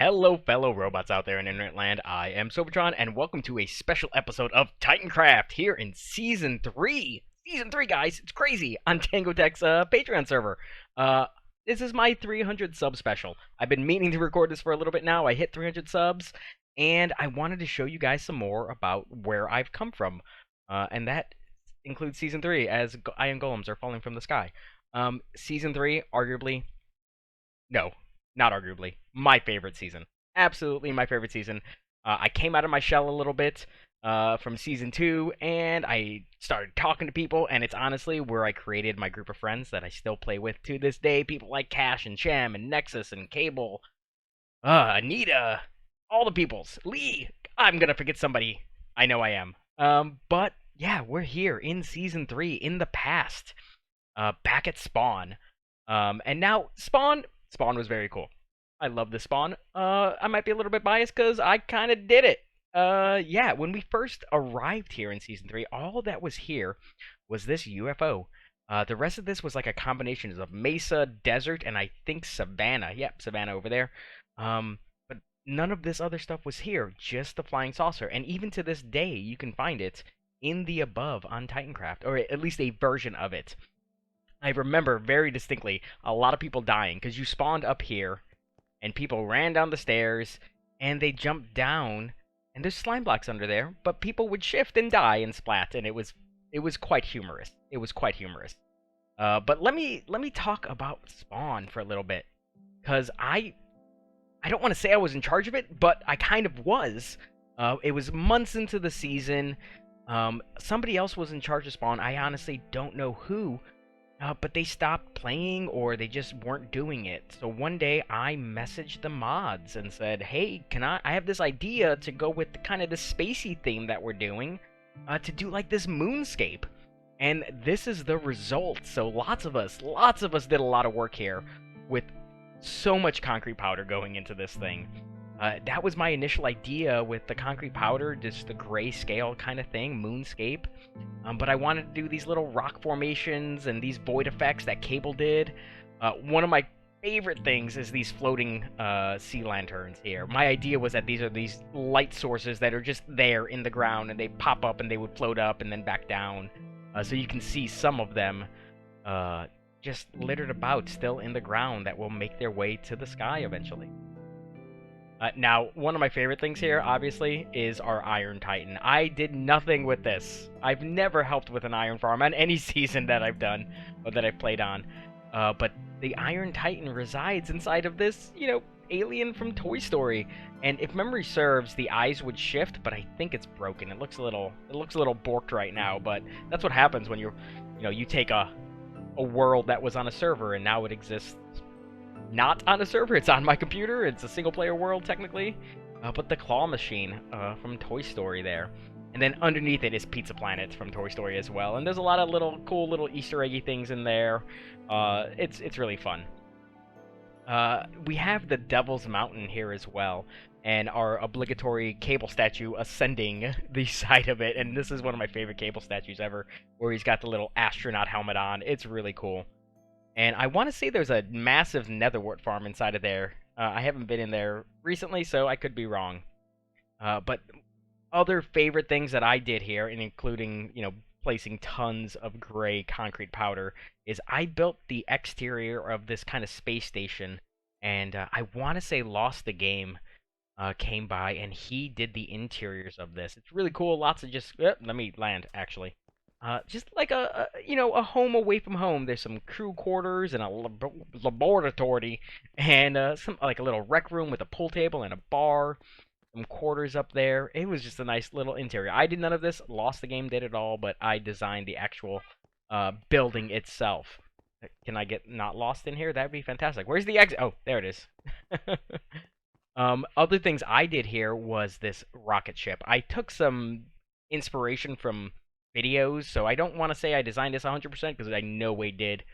Hello, fellow robots out there in Internet Land. I am Sobertron, and welcome to a special episode of Titancraft here in Season 3. Season 3, guys. It's crazy on Tango Tech's Patreon server. This is my 300 sub special. I've been meaning to record this for a little bit now. I hit 300 subs, and I wanted to show you guys some more about where I've come from. And that includes Season 3, as iron golems are falling from the sky. Season 3, arguably... No, not arguably. My favorite season. Absolutely my favorite season. I came out of my shell a little bit from Season 2, and I started talking to people, and it's honestly where I created my group of friends that I still play with to this day. People like Cash and Sham and Nexus and Cable, Anita, all the peoples. Lee! I'm gonna forget somebody. I know I am. But, yeah, we're here in Season 3, in the past. Back at Spawn. And now, Spawn was very cool. I love the Spawn. I might be a little bit biased because I kind of did it. Yeah, when we first arrived here in Season 3, all that was here was this UFO. The rest of this was like a combination of mesa, desert, and I think savanna. Yep, savanna over there. But none of this other stuff was here, just the flying saucer. And even to this day, you can find it in the above on Titancraft, or at least a version of it. I remember very distinctly a lot of people dying because you spawned up here and people ran down the stairs and they jumped down and there's slime blocks under there, but people would shift and die and splat, and it was quite humorous. It was quite humorous. But let me talk about Spawn for a little bit, because I don't want to say I was in charge of it, but I kind of was. It was months into the season. Somebody else was in charge of Spawn. I honestly don't know who. But they stopped playing, or they just weren't doing it. So one day I messaged the mods and said, hey, I have this idea to go with kind of the spacey theme that we're doing, to do like this moonscape. And this is the result. So lots of us did a lot of work here with so much concrete powder going into this thing. That was my initial idea with the concrete powder, just the grayscale kind of thing, moonscape. But I wanted to do these little rock formations and these void effects that Cable did. One of my favorite things is these floating sea lanterns here. My idea was that these are these light sources that are just there in the ground, and they pop up and they would float up and then back down. So you can see some of them just littered about still in the ground that will make their way to the sky eventually. Now, one of my favorite things here, obviously, is our Iron Titan. I did nothing with this. I've never helped with an iron farm on any season that I've done, or that I've played on. But the Iron Titan resides inside of this, alien from Toy Story. And if memory serves, the eyes would shift, but I think it's broken. It looks a little borked right now, but that's what happens when you take a world that was on a server and now it exists not on a server. It's on my computer. It's a single-player world, technically. But the claw machine from Toy Story there. And then underneath it is Pizza Planet from Toy Story as well. And there's a lot of cool little Easter eggy things in there. It's really fun. We have the Devil's Mountain here as well. And our obligatory Cable statue ascending the side of it. And this is one of my favorite Cable statues ever, where he's got the little astronaut helmet on. It's really cool. And I want to say there's a massive netherwort farm inside of there. I haven't been in there recently, so I could be wrong. But other favorite things that I did here, and including, placing tons of gray concrete powder, is I built the exterior of this kind of space station. And I want to say Lost the Game came by, and he did the interiors of this. It's really cool. Lots of just... let me land, actually. Just like a home away from home. There's some crew quarters and a laboratory, and some like a little rec room with a pool table and a bar, some quarters up there. It was just a nice little interior. I did none of this. Lost the Game did it all, but I designed the actual building itself. Can I get not lost in here? That'd be fantastic. Where's the exit? Oh, there it is. Other things I did here was this rocket ship. I took some inspiration from videos, so I don't want to say I designed this 100% because I no way did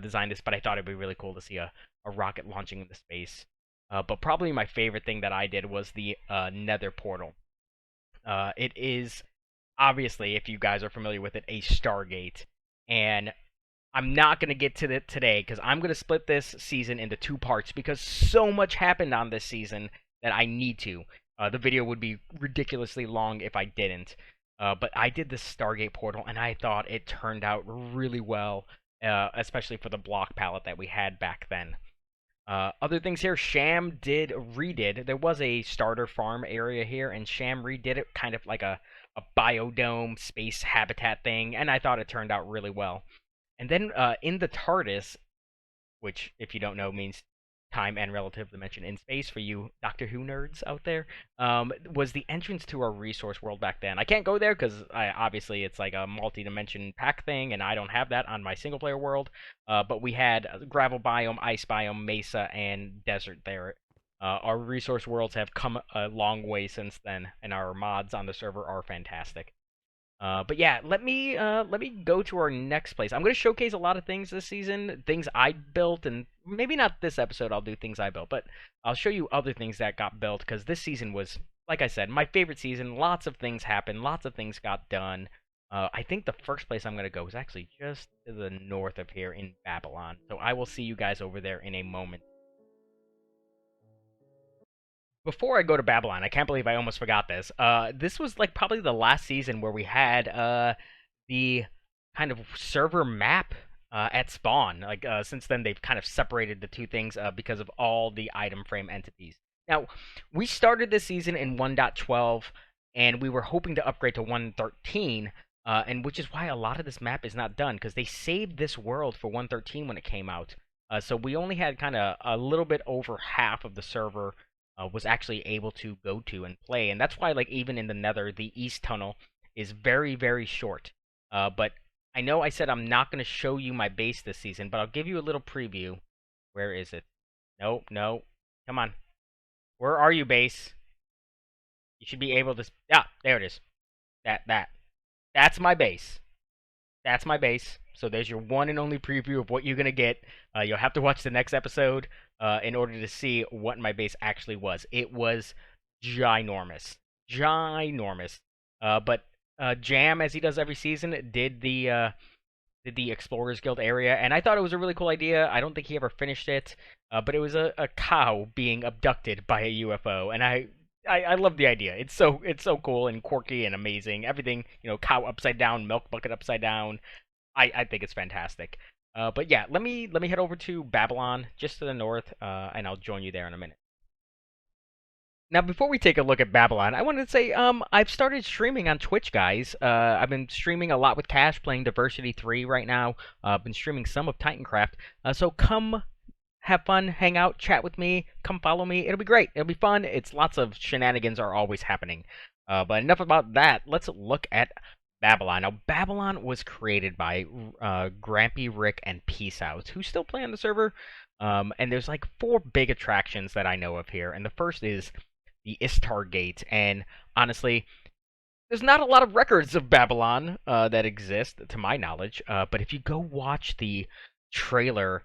design this, but I thought it'd be really cool to see a rocket launching into space. But probably my favorite thing that I did was the Nether portal. It is, obviously, if you guys are familiar with it, a Stargate, and I'm not going to get to it today because I'm going to split this season into two parts because so much happened on this season that I need to. The video would be ridiculously long if I didn't. But I did the Stargate portal, and I thought it turned out really well, especially for the block palette that we had back then. Other things here, Sham redid. There was a starter farm area here, and Sham redid it kind of like a biodome space habitat thing, and I thought it turned out really well. And then in the TARDIS, which, if you don't know, means time and relative dimension in space for you Doctor Who nerds out there, was the entrance to our resource world back then. I can't go there because obviously it's like a multi-dimension pack thing, and I don't have that on my single-player world. But we had gravel biome, ice biome, mesa, and desert there. Our resource worlds have come a long way since then, and our mods on the server are fantastic. But yeah, let me go to our next place. I'm going to showcase a lot of things this season, things I built, and maybe not this episode I'll do things I built, but I'll show you other things that got built, because this season was, like I said, my favorite season. Lots of things happened, lots of things got done. I think the first place I'm going to go is actually just to the north of here in Babylon, so I will see you guys over there in a moment. Before I go to Babylon, I can't believe I almost forgot this. This was like probably the last season where we had the kind of server map at spawn. Like since then, they've kind of separated the two things because of all the item frame entities. Now, we started this season in 1.12, and we were hoping to upgrade to 1.13. And which is why a lot of this map is not done, because they saved this world for 1.13 when it came out. So we only had kind of a little bit over half of the server was actually able to go to and play, and that's why, like, even in the Nether, the East Tunnel is very, very short. But I know I said I'm not going to show you my base this season, but I'll give you a little preview. Where is it? No, no. Come on. Where are you, base? You should be able to... Yeah, there it is. That's my base. That's my base. So there's your one and only preview of what you're going to get. You'll have to watch the next episode in order to see what my base actually was. It was ginormous. Ginormous. But Jam, as he does every season, did the Explorers Guild area, and I thought it was a really cool idea. I don't think he ever finished it, but it was a cow being abducted by a UFO, and I love the idea. It's so cool and quirky and amazing. Everything, cow upside down, milk bucket upside down. I think it's fantastic. But yeah, let me head over to Babylon, just to the north, and I'll join you there in a minute. Now, before we take a look at Babylon, I wanted to say, I've started streaming on Twitch, guys. I've been streaming a lot with Cash, playing Diversity 3 right now. I've been streaming some of Titancraft. So come have fun, hang out, chat with me, come follow me. It'll be great. It'll be fun. It's lots of shenanigans are always happening. But enough about that. Let's look at Babylon. Now, Babylon was created by Grampy, Rick, and Peace Out, who still play on the server. And there's like 4 big attractions that I know of here. And the first is the Istar Gate. And honestly, there's not a lot of records of Babylon that exist, to my knowledge. But if you go watch the trailer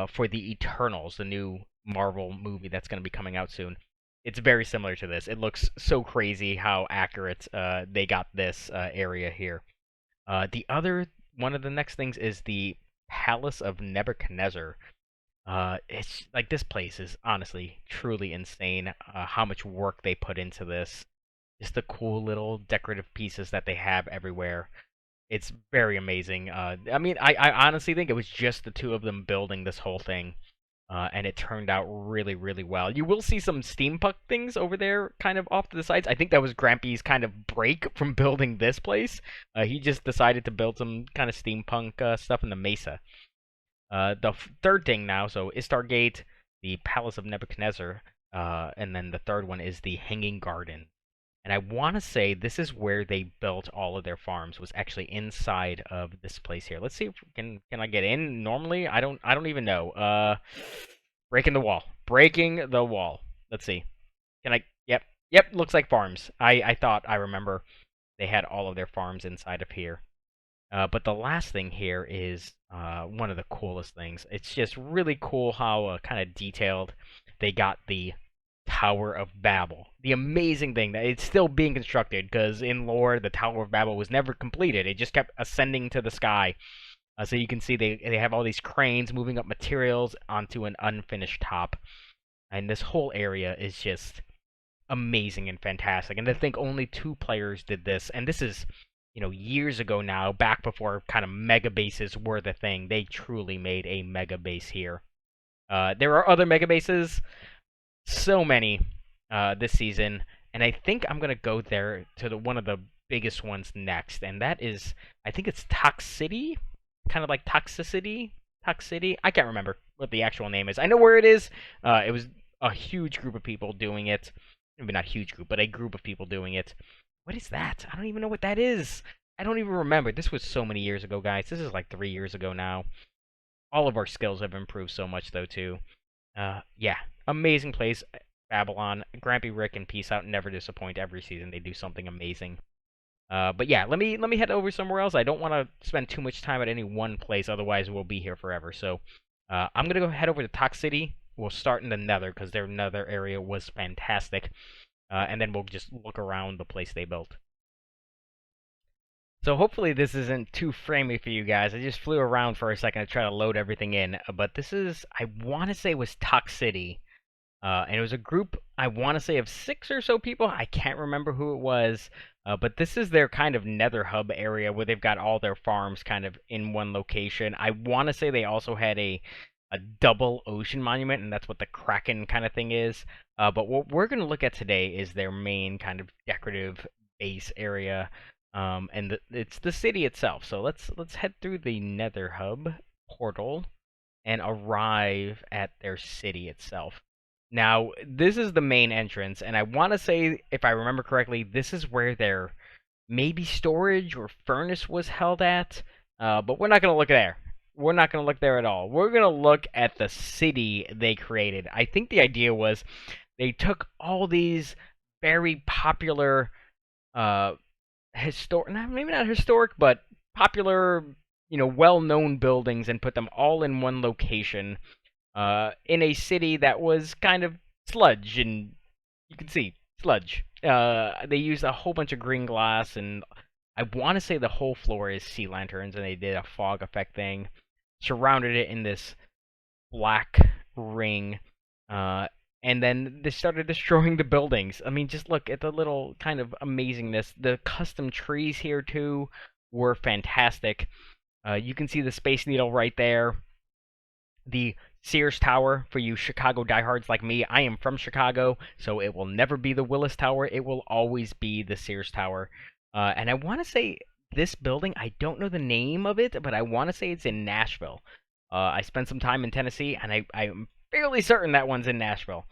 for the Eternals, the new Marvel movie that's going to be coming out soon, it's very similar to this. It looks so crazy how accurate they got this area here. One of the next things is the Palace of Nebuchadnezzar. It's like, this place is honestly truly insane. How much work they put into this. Just the cool little decorative pieces that they have everywhere. It's very amazing. I mean, I honestly think it was just the two of them building this whole thing. And it turned out really, really well. You will see some steampunk things over there kind of off to the sides. I think that was Grampy's kind of break from building this place. He just decided to build some kind of steampunk stuff in the mesa. The third thing now, so Istar Gate, the Palace of Nebuchadnezzar, and then the third one is the Hanging Garden. And I want to say this is where they built all of their farms, was actually inside of this place here. Let's see if can I get in normally? I don't even know. Breaking the wall. Breaking the wall. Let's see. Can I? Yep, looks like farms. I thought I remember they had all of their farms inside of here. But the last thing here is one of the coolest things. It's just really cool how kind of detailed they got the Tower of Babel. The amazing thing that it's still being constructed, because in lore, the Tower of Babel was never completed. It just kept ascending to the sky. So you can see they have all these cranes moving up materials onto an unfinished top. And this whole area is just amazing and fantastic. And to think only 2 players did this, and this is, years ago now, back before kind of mega bases were the thing. They truly made a mega base here. There are other mega bases, so many this season, and I think I'm gonna go there to one of the biggest ones next, and that is, I think it's Toxicity, kind of like Toxicity, Toxicity. I can't remember what the actual name is. I know where it is. It was a huge group of people doing it. Maybe not huge group, but a group of people doing it. What is that? I don't even know what that is. I don't even remember. This was so many years ago, guys. This is like 3 years ago now. All of our skills have improved so much, though, too. Yeah, amazing place, Babylon. Grampy Rick and Peace Out never disappoint. Every season they do something amazing. But yeah, let me head over somewhere else. I don't want to spend too much time at any one place, otherwise we'll be here forever. So I'm gonna go head over to Tox City. We'll start in the Nether because their Nether area was fantastic, and then we'll just look around the place they built. So hopefully this isn't too framey for you guys. I just flew around for a second to try to load everything in, but this is, I want to say, was Tox City. And it was a group, I want to say, of 6 or so people. I can't remember who it was. But this is their kind of nether hub area where they've got all their farms kind of in one location. I want to say they also had a double ocean monument, and that's what the Kraken kind of thing is. But what we're going to look at today is their main kind of decorative base area. And it's the city itself. So let's head through the nether hub portal and arrive at their city itself. Now, this is the main entrance, and I want to say, if I remember correctly, this is where their maybe storage or furnace was held at, but we're not going to look there. We're not going to look there at all. We're going to look at the city they created. I think the idea was they took all these very popular, maybe not historic, but popular, well-known buildings and put them all in one location. In a city that was kind of sludge, and you can see sludge. They used a whole bunch of green glass, and I want to say the whole floor is sea lanterns, and they did a fog effect thing, surrounded it in this black ring, and then they started destroying the buildings. I mean, just look at the little kind of amazingness. The custom trees here, too, were fantastic. You can see the Space Needle right there. The Sears Tower, for you Chicago diehards like me. I am from Chicago, so it will never be the Willis Tower. It will always be the Sears Tower. And I want to say this building, I don't know the name of it, but I want to say it's in Nashville. I spent some time in Tennessee, and I'm fairly certain that one's in Nashville.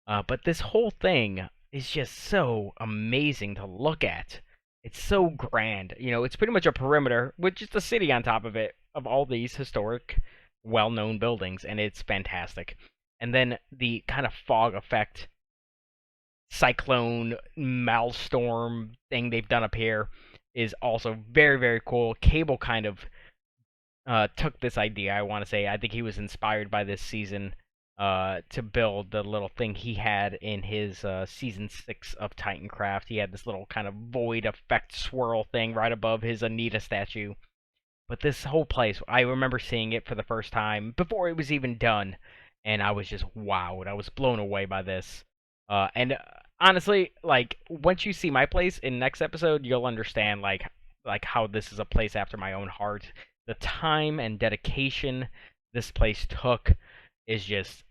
But this whole thing is just so amazing to look at. It's so grand. It's pretty much a perimeter with just a city on top of it, of all these historic, well-known buildings, and it's fantastic. And then the kind of fog effect, cyclone, maelstrom thing they've done up here is also very, very cool. Cable kind of took this idea, I want to say. I think he was inspired by this season to build the little thing he had in his season 6 of Titancraft. He had this little kind of void effect swirl thing right above his Anita statue. But this whole place, I remember seeing it for the first time before it was even done, and I was just wowed. I was blown away by this. And honestly, like, once you see my place in next episode, you'll understand like how this is a place after my own heart. The time and dedication this place took is just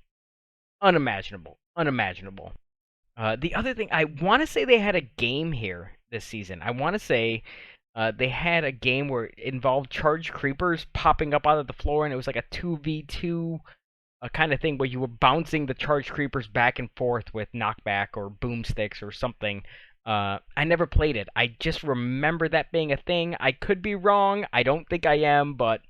unimaginable. Unimaginable. The other thing, I want to say they had a game here this season. I want to say they had a game where it involved charged creepers popping up out of the floor, and it was like a 2v2 kind of thing where you were bouncing the charged creepers back and forth with knockback or boomsticks or something. I never played it. I just remember that being a thing. I could be wrong. I don't think I am, but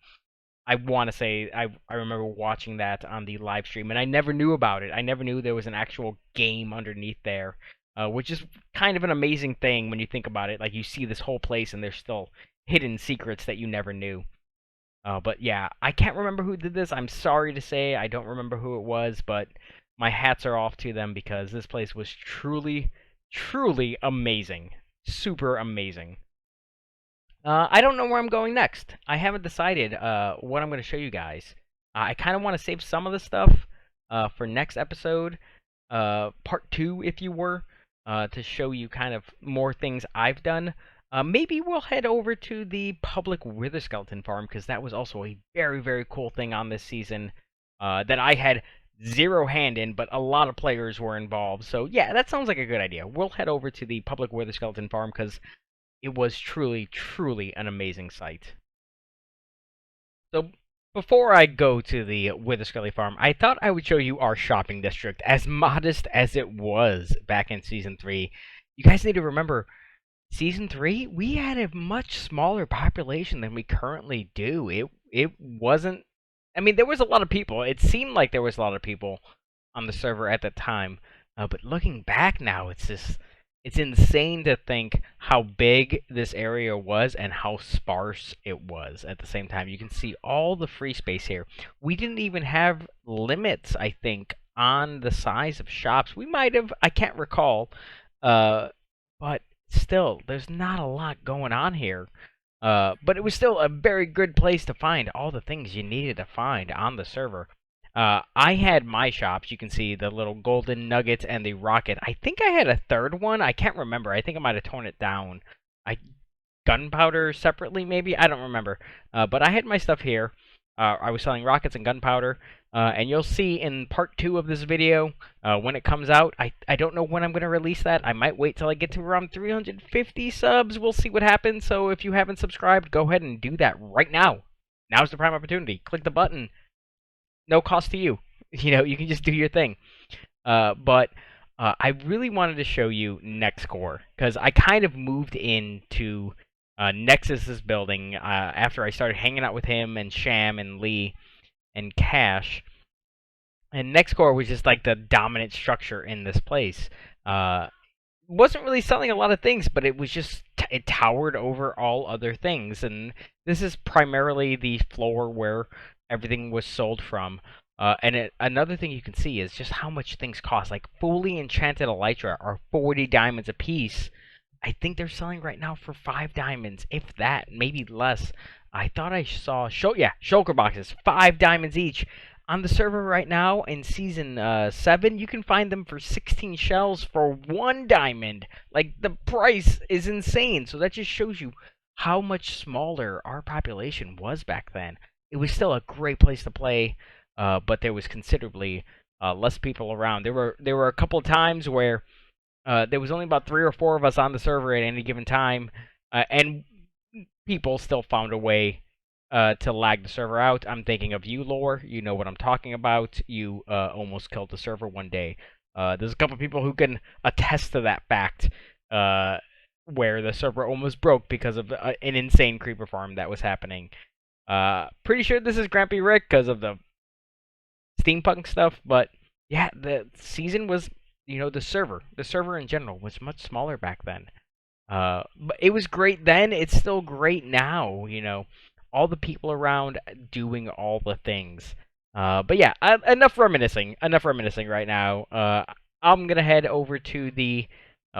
I want to say I remember watching that on the live stream, and I never knew about it. I never knew there was an actual game underneath there, which is kind of an amazing thing when you think about it. Like, you see this whole place, and there's still hidden secrets that you never knew. But yeah, I can't remember who did this. I'm sorry to say I don't remember who it was, but my hats are off to them because this place was truly, truly amazing. Super amazing. I don't know where I'm going next. I haven't decided what I'm going to show you guys. I kind of want to save some of the stuff for next episode, part 2, if you were. to show you kind of more things I've done. Maybe we'll head over to the public wither skeleton farm because that was also a very, very cool thing on this season that I had zero hand in, but a lot of players were involved. So yeah, that sounds like a good idea. We'll head over to the public wither skeleton farm because it was truly, truly an amazing sight. So before I go to the Wither Skelly farm, I thought I would show you our shopping district, as modest as it was back in Season 3. You guys need to remember, Season 3, we had a much smaller population than we currently do. It wasn't... I mean, there was a lot of people. It seemed like there was a lot of people on the server at the time. But looking back now, it's just... It's insane to think how big this area was and how sparse it was at the same time. You can see all the free space here. We didn't even have limits, I think, on the size of shops. We might have, I can't recall. But still, there's not a lot going on here. But it was still a very good place to find all the things you needed to find on the server. I had my shops. You can see the little golden nuggets and the rocket. I think I had a third one. I can't remember. I think I might have torn it down. Gunpowder separately, maybe? I don't remember. But I had my stuff here. I was selling rockets and gunpowder. And you'll see in part 2 of this video, when it comes out, I don't know when I'm going to release that. I might wait till I get to around 350 subs. We'll see what happens. So if you haven't subscribed, go ahead and do that right now. Now's the prime opportunity. Click the button. No cost to you. You know, you can just do your thing. But I really wanted to show you NextCore because I kind of moved into Nexus's building after I started hanging out with him and Sham and Lee and Cash. And NextCore was just like the dominant structure in this place. Wasn't really selling a lot of things, but it was just it towered over all other things. And this is primarily the floor where everything was sold from. Another thing you can see is just how much things cost. Like fully enchanted elytra are 40 diamonds a piece. I think they're selling right now for 5 diamonds, if that, maybe less. I thought I saw shulker boxes, 5 diamonds each. On the server right now in Season 7, you can find them for 16 shells for 1 diamond. Like, the price is insane. So that just shows you how much smaller our population was back then. It was still a great place to play, but there was considerably less people around. There were a couple of times where there was only about 3 or 4 of us on the server at any given time, and people still found a way to lag the server out. I'm thinking of you, Lore. You know what I'm talking about. You almost killed the server one day. There's a couple people who can attest to that fact, where the server almost broke because of an insane creeper farm that was happening. Pretty sure this is Grampy Rick because of the steampunk stuff, but yeah, the season was, you know, the server in general was much smaller back then. But it was great then. It's still great now. You know, all the people around doing all the things. But yeah, enough reminiscing. Enough reminiscing right now. I'm gonna head over to the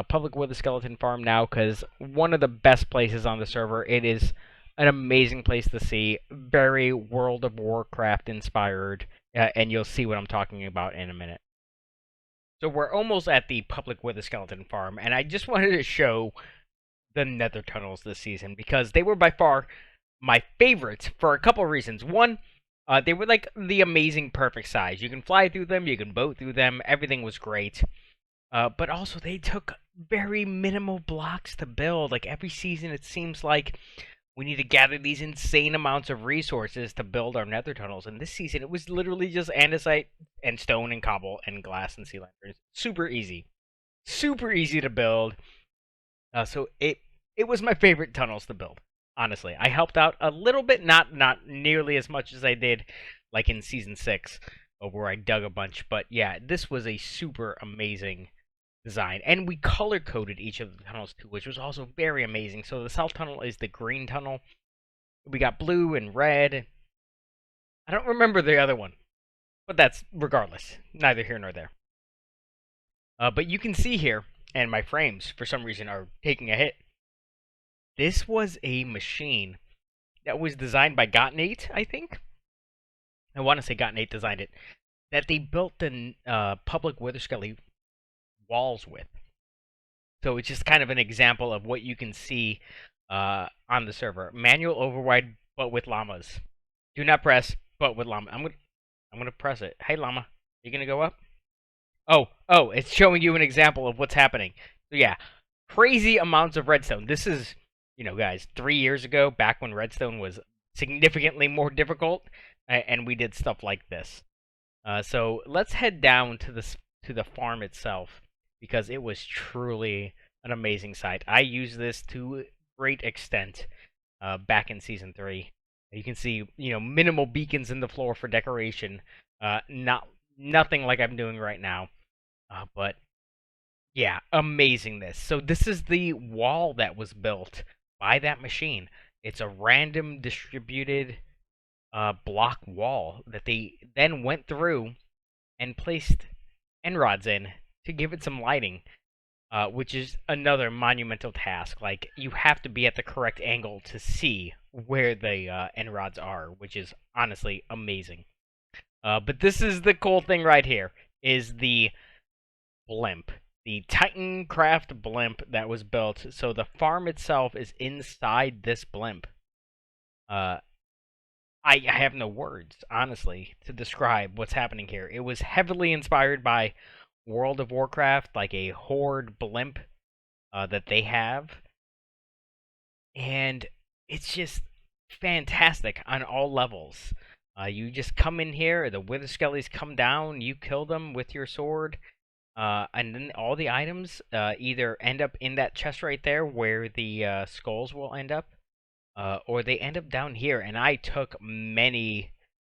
public wither skeleton farm now because one of the best places on the server. It is an amazing place to see. Very World of Warcraft inspired, and you'll see what I'm talking about in a minute. So we're almost at the public wither skeleton farm, and I just wanted to show the nether tunnels this season because they were by far my favorites for a couple of reasons. One, they were like the amazing perfect size. You can fly through them, you can boat through them, everything was great. But also they took very minimal blocks to build. Like every season it seems like we need to gather these insane amounts of resources to build our nether tunnels. And this season it was literally just andesite and stone and cobble and glass and sea lanterns. Super easy. Super easy to build. So it was my favorite tunnels to build. Honestly, I helped out a little bit, not nearly as much as I did like in Season 6, where I dug a bunch. But yeah, this was a super amazing design. And we color-coded each of the tunnels too, which was also very amazing. So the south tunnel is the green tunnel. We got blue and red. I don't remember the other one, but that's regardless. Neither here nor there. But you can see here, and my frames, for some reason, are taking a hit. This was a machine that was designed by Got8, I think. I want to say Got8 designed it. That they built the public wither skelly walls with. So it's just kind of an example of what you can see on the server. Manual override, but with llamas. Do not press, but with llama. I'm gonna press it. Hey llama, are you gonna go up? Oh, it's showing you an example of what's happening. So yeah, crazy amounts of redstone. This is, guys, 3 years ago, back when redstone was significantly more difficult, and we did stuff like this. So let's head down to the farm itself because it was truly an amazing sight. I used this to great extent back in season 3. You can see, minimal beacons in the floor for decoration. Nothing like I'm doing right now. But yeah, amazing this. So this is the wall that was built by that machine. It's a random distributed block wall that they then went through and placed end rods in to give it some lighting, which is another monumental task. Like, you have to be at the correct angle to see where the end rods are, which is honestly amazing. But this is the cool thing right here, is the blimp. The Titancraft blimp that was built. So the farm itself is inside this blimp. I have no words, honestly, to describe what's happening here. It was heavily inspired by World of Warcraft, like a horde blimp that they have. And it's just fantastic on all levels. You just come in here, the Wither Skellies come down, you kill them with your sword, and then all the items either end up in that chest right there where the skulls will end up, or they end up down here. And I took many,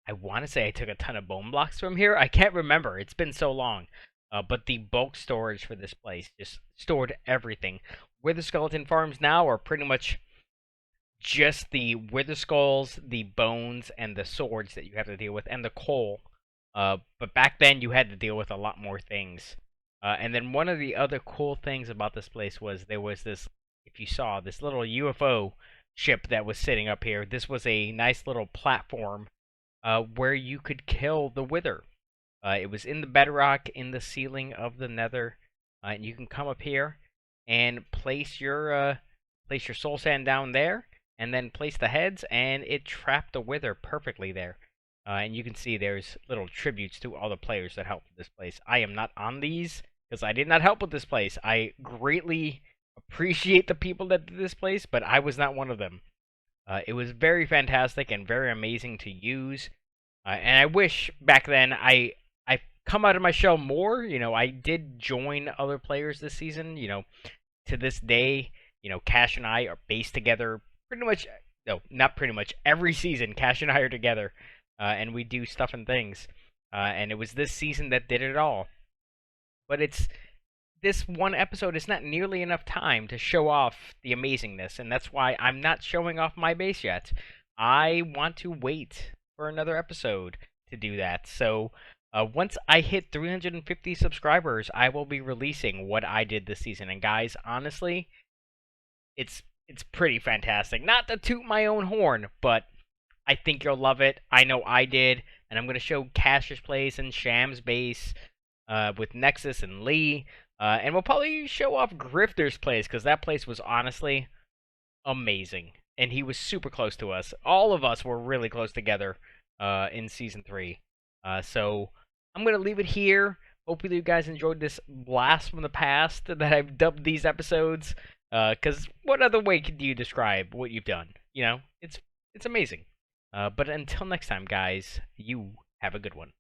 I want to say I took a ton of bone blocks from here. I can't remember. It's been so long. But the bulk storage for this place just stored everything. Wither skeleton farms now are pretty much just the wither skulls, the bones, and the swords that you have to deal with, and the coal. But back then you had to deal with a lot more things. And then one of the other cool things about this place was there was this, if you saw, this little UFO ship that was sitting up here. This was a nice little platform where you could kill the wither. It was in the bedrock, in the ceiling of the nether, and you can come up here and place your soul sand down there, and then place the heads, and it trapped the wither perfectly there. And you can see there's little tributes to all the players that helped with this place. I am not on these because I did not help with this place. I greatly appreciate the people that did this place, but I was not one of them. It was very fantastic and very amazing to use. And I wish back then I come out of my shell more. I did join other players this season. To this day, Cash and I are based together pretty much. No, not pretty much. Every season, Cash and I are together, and we do stuff and things. And it was this season that did it all. But this one episode is not nearly enough time to show off the amazingness, and that's why I'm not showing off my base yet. I want to wait for another episode to do that. So once I hit 350 subscribers, I will be releasing what I did this season. And guys, honestly, it's pretty fantastic. Not to toot my own horn, but I think you'll love it. I know I did, and I'm going to show Cash's place and Sham's base with Nexus and Lee. And we'll probably show off Grifter's place, because that place was honestly amazing. And he was super close to us. All of us were really close together in Season 3. So I'm going to leave it here. Hopefully you guys enjoyed this blast from the past that I've dubbed these episodes. Because what other way could you describe what you've done? It's amazing. But until next time, guys, you have a good one.